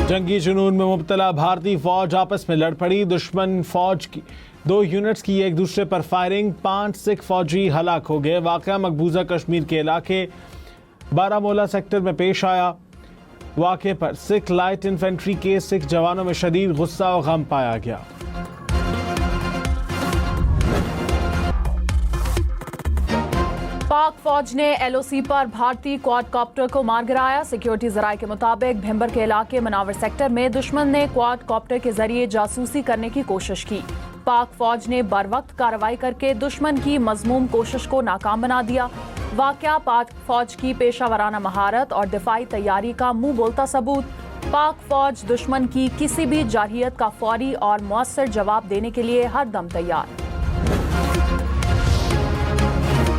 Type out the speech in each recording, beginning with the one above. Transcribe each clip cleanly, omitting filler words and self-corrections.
जंगी जुनून में मुब्तला भारतीय फौज आपस में लड़ पड़ी। दुश्मन फौज की 2 यूनिट्स की एक दूसरे पर फायरिंग, 5 सिख फौजी हलाक हो गए। वाक़या मकबूजा कश्मीर के इलाके बारामूला सेक्टर में पेश आया। वाक़े पर सिख लाइट इन्फेंट्री के सिख जवानों में शदीद गुस्सा और गम पाया गया। पाक फौज ने LOC पर भारतीय क्वाडकॉप्टर को मार गिराया। सिक्योरिटी जराये के मुताबिक भिंबर के इलाके मनावर सेक्टर में दुश्मन ने क्वाडकॉप्टर के जरिए जासूसी करने की कोशिश की। पाक फौज ने बरवक्त कार्रवाई करके दुश्मन की मजमूम कोशिश को नाकाम बना दिया। वाकया पाक फौज की पेशावराना महारत और दिफाई तैयारी का मुंह बोलता सबूत। पाक फौज दुश्मन की किसी भी जारहियत का फौरी और मौसर जवाब देने के लिए हर दम तैयार।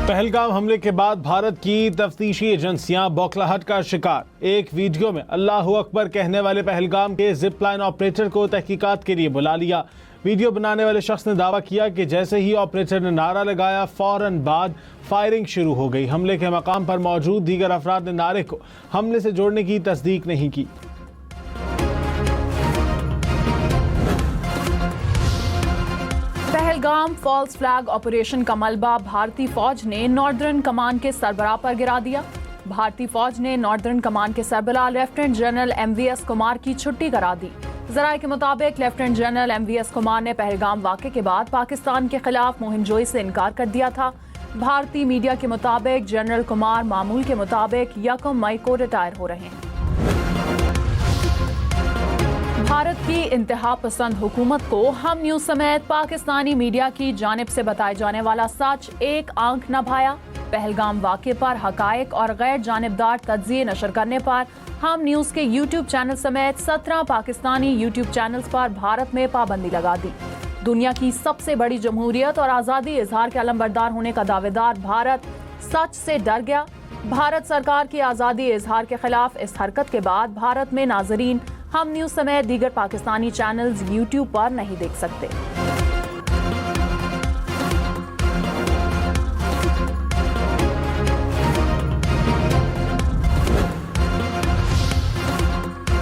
पहलगाम हमले के बाद भारत की तफ्तीशी एजेंसियां बौखलाहट का शिकार। एक वीडियो में अल्लाह अकबर कहने वाले पहलगाम के जिप लाइन ऑपरेटर को तहकीकात के लिए बुला लिया। वीडियो बनाने वाले शख्स ने दावा किया कि जैसे ही ऑपरेटर ने नारा लगाया, फौरन बाद फायरिंग शुरू हो गई। हमले के मकाम पर मौजूद दीगर अफराद ने नारे को हमले से जोड़ने की तस्दीक नहीं की। पहलगाम फॉल्स फ्लैग ऑपरेशन का मलबा भारतीय फौज ने नॉर्दर्न कमान के सरबराह पर गिरा दिया। भारतीय फौज ने नॉर्दर्न कमान के सरबराह लेफ्टिनेंट जनरल MVS कुमार की छुट्टी करा दी। जराये के मुताबिक लेफ्टिनेंट जनरल MVS कुमार ने पहलगाम वाक़े के बाद पाकिस्तान के खिलाफ मुहिमजोई से इनकार कर दिया था। भारतीय मीडिया के मुताबिक जनरल कुमार मामूल के मुताबिक 1 मई को रिटायर हो रहे हैं। भारत की इंतहा पसंद हुकूमत को हम न्यूज समेत पाकिस्तानी मीडिया की जानिब से बताए जाने वाला सच एक आंख न भाया। पहलगाम वाक़े पर हकायक और गैर जानिबदार तज्ज़िये नशर करने पर हम न्यूज के YouTube चैनल समेत 17 पाकिस्तानी YouTube चैनल्स पर भारत में पाबंदी लगा दी। दुनिया की सबसे बड़ी जमहूरियत और आज़ादी इजहार के अलमबरदार होने का दावेदार भारत सच से डर गया। भारत सरकार की आज़ादी इजहार के खिलाफ इस हरकत के बाद भारत में नाजरीन हम न्यूज समेत दीगर पाकिस्तानी चैनल्स YouTube पर नहीं देख सकते।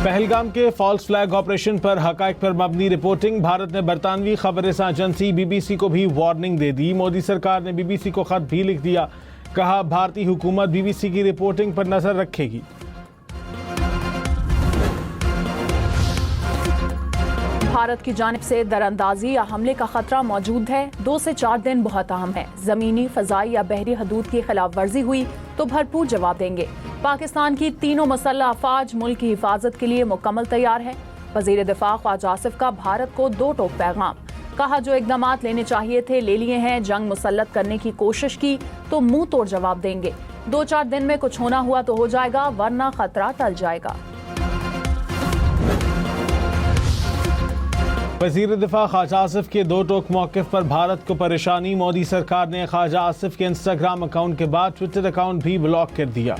पहलगाम के फॉल्स फ्लैग ऑपरेशन पर हकायक पर मबनी रिपोर्टिंग। भारत ने बरतानवी खबरसां एजेंसी BBC को भी वार्निंग दे दी। मोदी सरकार ने BBC को खत भी लिख दिया। कहा भारतीय हुकूमत BBC की रिपोर्टिंग पर नजर रखेगी। भारत की जानिब से दरअंदाजी या हमले का खतरा मौजूद है। 2 से 4 दिन बहुत अहम है। जमीनी, फजाई या बहरी हदूद की खिलाफ वर्जी हुई तो भरपूर जवाब देंगे। पाकिस्तान की तीनों मुसल्लह अफवाज मुल्क की हिफाजत के लिए मुकम्मल तैयार है। वजीर दिफा ख्वाजा आसिफ का भारत को 2 टोक पैगाम। कहा जो इकदामात लेने चाहिए थे ले लिए हैं। जंग मुसल्लत करने की कोशिश की तो मुंह तोड़ जवाब देंगे। 2-4 दिन में कुछ होना हुआ तो हो जाएगा, वरना खतरा टल जाएगा। वज़ीर दिफा ख्वाजा आसिफ के 2 टोक मौक़िफ़ पर भारत को परेशानी। मोदी सरकार ने ख्वाजा आसिफ के इंस्टाग्राम अकाउंट के बाद ट्विटर अकाउंट भी ब्लॉक कर दिया।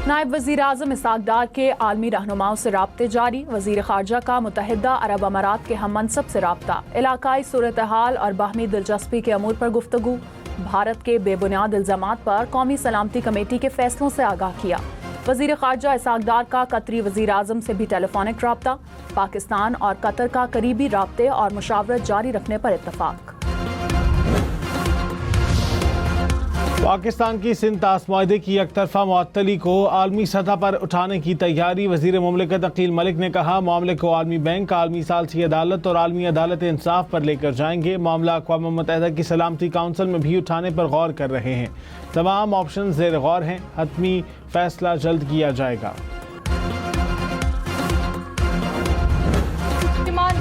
नायब वज़ीर आज़म इसहाक़ डार के आलमी रहनुमाओं से राब्ते जारी। वज़ीर ख़ारजा का मुत्तहिदा अरब अमारात के हम मनसब से राब्ता। इलाकाई सूरत हाल और बाहमी दिलचस्पी के अमूर पर गुफ्तगू। भारत के बेबुनियाद इल्ज़ामात पर कौमी सलामती कमेटी के फैसलों से आगाह किया। वज़ीर ख़ारजा इसहाक़ डार का कतरी वज़ीर आज़म से भी टेलीफोनिक राब्ता। पाकिस्तान और कतर का करीबी राब्ते और मुशावरत जारी रखने पर इत्तफ़ाक़। पाकिस्तान की सिंध तासमुआहदे की एकतरफा मुअत्तली को आलमी सतह पर उठाने की तैयारी। वज़ीर मुमलिकत अकील मलिक ने कहा मामले को आलमी बैंक, आलमी सालसी अदालत और आलमी अदालत इंसाफ पर लेकर जाएंगे। मामला अक़वाम मुत्तहिदा की सलामती काउंसिल में भी उठाने पर गौर कर रहे हैं। तमाम ऑप्शन ज़ेर गौर हैं। हतमी फैसला जल्द किया जाएगा।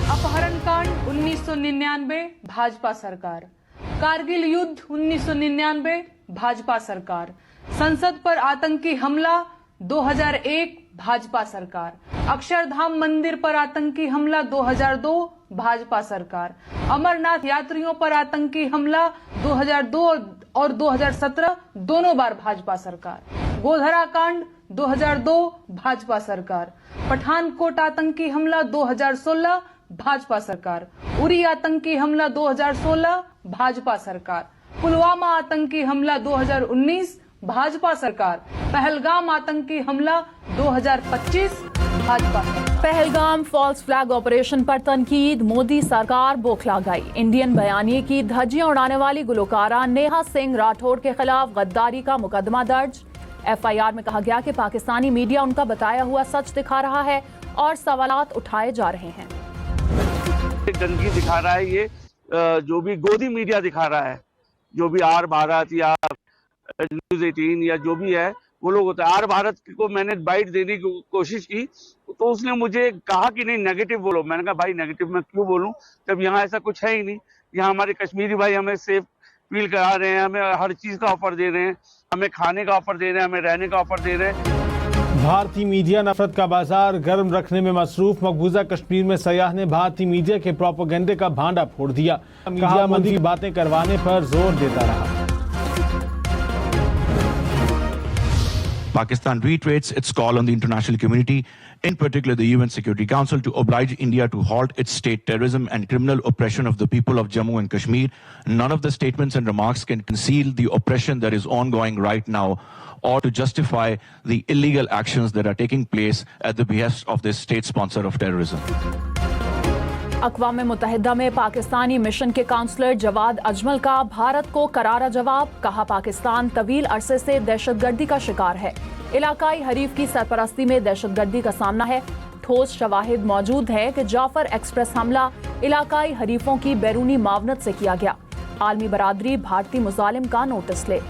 अपहरण कांड 1999 भाजपा सरकार। कारगिल युद्ध 1999 भाजपा सरकार। संसद पर आतंकी हमला 2001 भाजपा सरकार। अक्षरधाम मंदिर पर आतंकी हमला 2002 भाजपा सरकार। अमरनाथ यात्रियों पर आतंकी हमला 2002 और 2017 दोनों बार भाजपा सरकार। गोधरा कांड 2002 भाजपा सरकार। पठानकोट आतंकी हमला 2016 भाजपा सरकार। उरी आतंकी हमला 2016 भाजपा सरकार। पुलवामा आतंकी हमला 2019 भाजपा सरकार। पहलगाम आतंकी हमला 2025 भाजपा सरकार। पहलगाम फॉल्स फ्लैग ऑपरेशन पर तनकीद, मोदी सरकार बौखला गई। इंडियन बयानिए की धज्जियां उड़ाने वाली गुलकारा नेहा सिंह राठौड़ के खिलाफ गद्दारी का मुकदमा दर्ज। एफआईआर में कहा गया कि पाकिस्तानी मीडिया उनका बताया हुआ सच दिखा रहा है और सवालात उठाए जा रहे हैं। गंदगी दिखा रहा है, ये जो भी गोदी मीडिया दिखा रहा है, जो भी आर भारत या न्यूज 18 या जो भी है वो लोग होता है। आर भारत को मैंने बाइट देने की कोशिश की तो उसने मुझे कहा कि नहीं नेगेटिव बोलो। मैंने कहा भाई नेगेटिव मैं क्यों बोलूं जब यहाँ ऐसा कुछ है ही नहीं। यहाँ हमारे कश्मीरी भाई हमें सेफ फील करा रहे हैं, हमें हर चीज का ऑफर दे रहे हैं, हमें खाने का ऑफर दे रहे हैं, हमें रहने का ऑफर दे रहे हैं। भारतीय मीडिया नफरत का बाजार गर्म रखने में मसरूफ। मकबूजा कश्मीर में सयाह ने भारतीय मीडिया के प्रोपेगेंडे का भांडा फोड़ दिया। मीडिया मंदी बातें करवाने पर जोर देता रहा। Pakistan reiterates its call on the international community, in particular the UN Security Council, to oblige India to halt its state terrorism and criminal oppression of the people of Jammu and Kashmir. None of the statements and remarks can conceal the oppression that is ongoing right now or to justify the illegal actions that are taking place at the behest of this state sponsor of terrorism. अक़वाम मुत्तहिदा में Pakistani mission के counsellor Jawad Ajmal का भारत को करारा जवाब। कहा पाकिस्तान तवील अरसे से दहशतगर्दी का शिकार है। इलाकाई हरीफ की सरपरस्ती में दहशतगर्दी का सामना है। ठोस शवाहिद मौजूद है कि जाफर एक्सप्रेस हमला इलाकाई हरीफों की बैरूनी मावनत से किया गया। आलमी बरादरी भारतीय मुजालिम का नोटिस ले।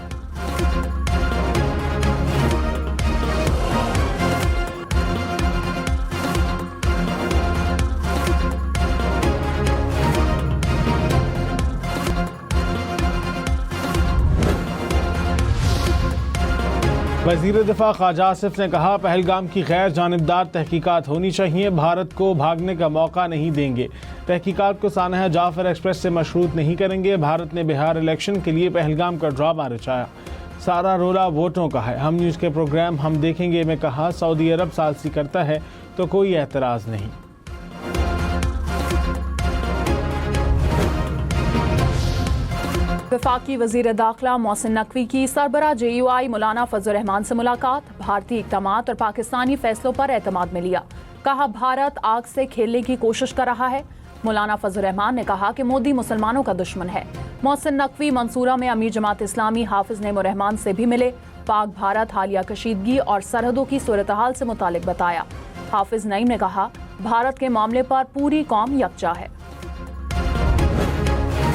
वज़ीर दिफा ख्वाजा आसिफ ने कहा पहलगाम की गैर जानिबदार तहकीकात होनी चाहिए। भारत को भागने का मौका नहीं देंगे। तहकीकात को सानहा जाफर एक्सप्रेस से मशरूत नहीं करेंगे। भारत ने बिहार इलेक्शन के लिए पहलगाम का ड्रामा रचाया। सारा रोला वोटों का है। हम न्यूज़ के प्रोग्राम हम देखेंगे में कहा सऊदी अरब सालसी करता है तो कोई एतराज़ नहीं। वफाकी वज़ीर दाखिला मोहसिन नकवी की सरबरा JUI मौलाना फजल रहमान से मुलाकात। भारतीय इक़दामात और पाकिस्तानी फैसलों पर एतमाद में लिया। कहा भारत आग से खेलने की कोशिश कर रहा है। मौलाना फजल रहमान ने कहा कि मोदी मुसलमानों का दुश्मन है। मोहसिन नकवी मंसूरा में अमीर जमात इस्लामी हाफिज नईम रहमान से भी मिले। पाक भारत हालिया कशीदगी और सरहदों की सूरत हाल से मुतालिक बताया। हाफिज नईम ने कहा भारत के मामले पर पूरी कौम यकजा है।